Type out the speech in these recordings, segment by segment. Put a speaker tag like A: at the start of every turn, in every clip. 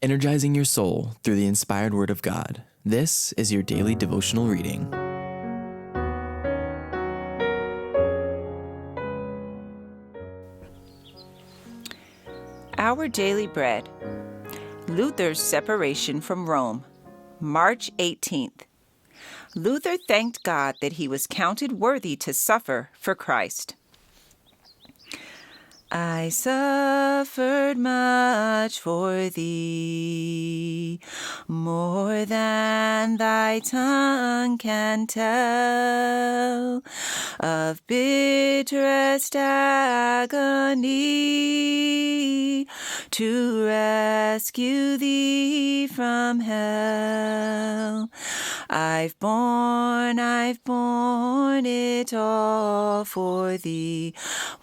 A: energizing your soul through the inspired Word of God. This is your daily devotional reading.
B: Our Daily Bread. Luther's Separation from Rome, March 18th. Luther thanked God that he was counted worthy to suffer for Christ. I suffered much for thee, more than thy tongue can tell, of bitterest agony, to rescue thee from hell. I've borne it all for thee.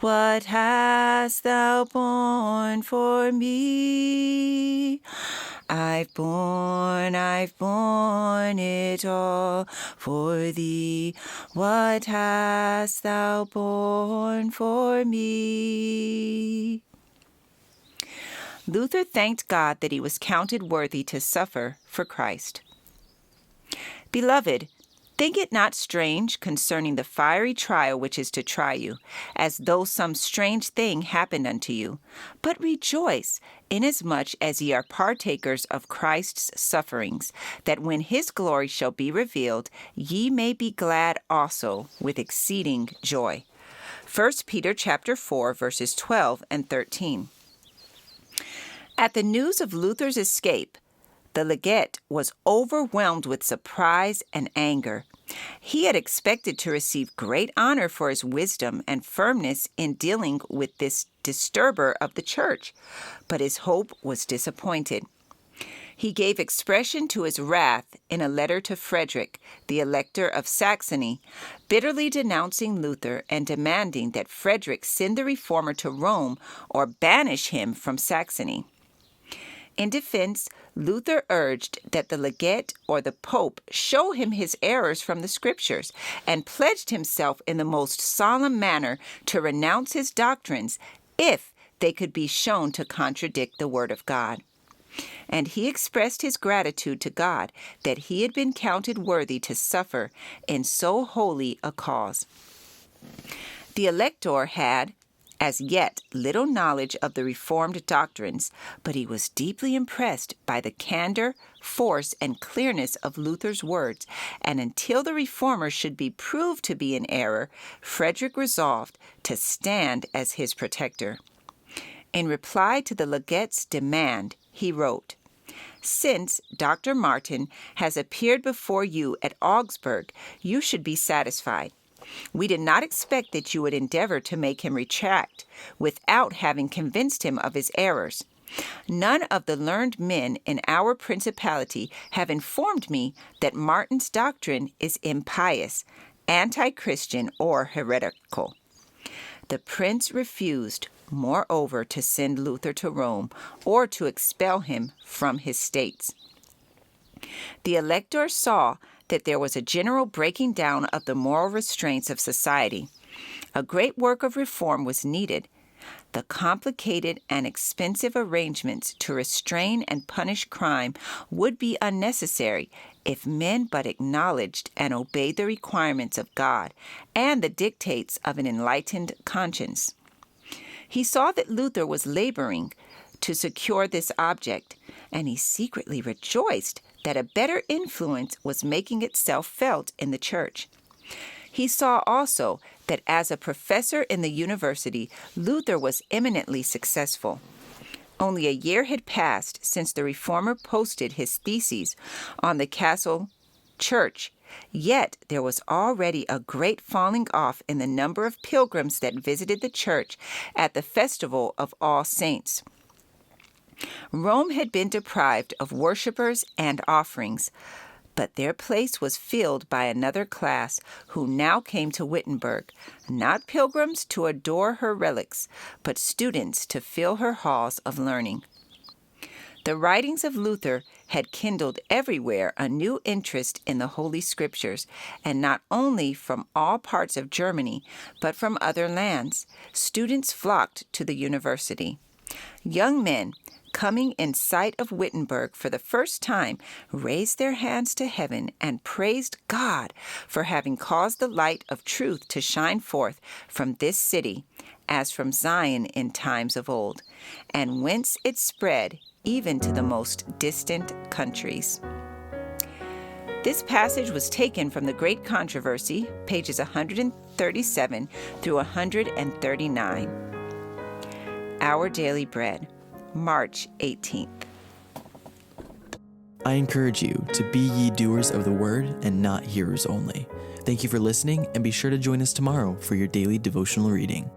B: What hast thou borne for me? I've borne it all for thee. What hast thou borne for me? Luther thanked God that he was counted worthy to suffer for Christ. Beloved, think it not strange concerning the fiery trial which is to try you, as though some strange thing happened unto you. But rejoice, inasmuch as ye are partakers of Christ's sufferings, that when his glory shall be revealed, ye may be glad also with exceeding joy. 1 Peter chapter 4, verses 12 and 13. At the news of Luther's escape, the legate was overwhelmed with surprise and anger. He had expected to receive great honor for his wisdom and firmness in dealing with this disturber of the church, but his hope was disappointed. He gave expression to his wrath in a letter to Frederick, the elector of Saxony, bitterly denouncing Luther and demanding that Frederick send the reformer to Rome or banish him from Saxony. In defense, Luther urged that the legate or the pope show him his errors from the scriptures and pledged himself in the most solemn manner to renounce his doctrines if they could be shown to contradict the word of God. And he expressed his gratitude to God that he had been counted worthy to suffer in so holy a cause. The elector had, as yet, little knowledge of the Reformed doctrines, but he was deeply impressed by the candor, force, and clearness of Luther's words, and until the Reformer should be proved to be in error, Frederick resolved to stand as his protector. In reply to the legate's demand, he wrote, "Since Dr. Martin has appeared before you at Augsburg, you should be satisfied. We did not expect that you would endeavor to make him retract without having convinced him of his errors. None of the learned men in our principality have informed me that Martin's doctrine is impious, anti-Christian, or heretical." The prince refused, moreover, to send Luther to Rome or to expel him from his states. The elector saw that there was a general breaking down of the moral restraints of society. A great work of reform was needed. The complicated and expensive arrangements to restrain and punish crime would be unnecessary if men but acknowledged and obeyed the requirements of God and the dictates of an enlightened conscience. He saw that Luther was laboring to secure this object, and he secretly rejoiced that a better influence was making itself felt in the church. He saw also that as a professor in the university, Luther was eminently successful. Only a year had passed since the reformer posted his theses on the castle church, yet there was already a great falling off in the number of pilgrims that visited the church at the festival of All Saints. Rome had been deprived of worshippers and offerings, but their place was filled by another class who now came to Wittenberg, not pilgrims to adore her relics, but students to fill her halls of learning. The writings of Luther had kindled everywhere a new interest in the Holy Scriptures, and not only from all parts of Germany, but from other lands. Students flocked to the university. Young men, coming in sight of Wittenberg for the first time, raised their hands to heaven and praised God for having caused the light of truth to shine forth from this city, as from Zion in times of old, and whence it spread even to the most distant countries. This passage was taken from the Great Controversy, pages 137 through 139. Our Daily Bread, March 18th.
A: I encourage you to be ye doers of the word and not hearers only. Thank you for listening, and be sure to join us tomorrow for your daily devotional reading.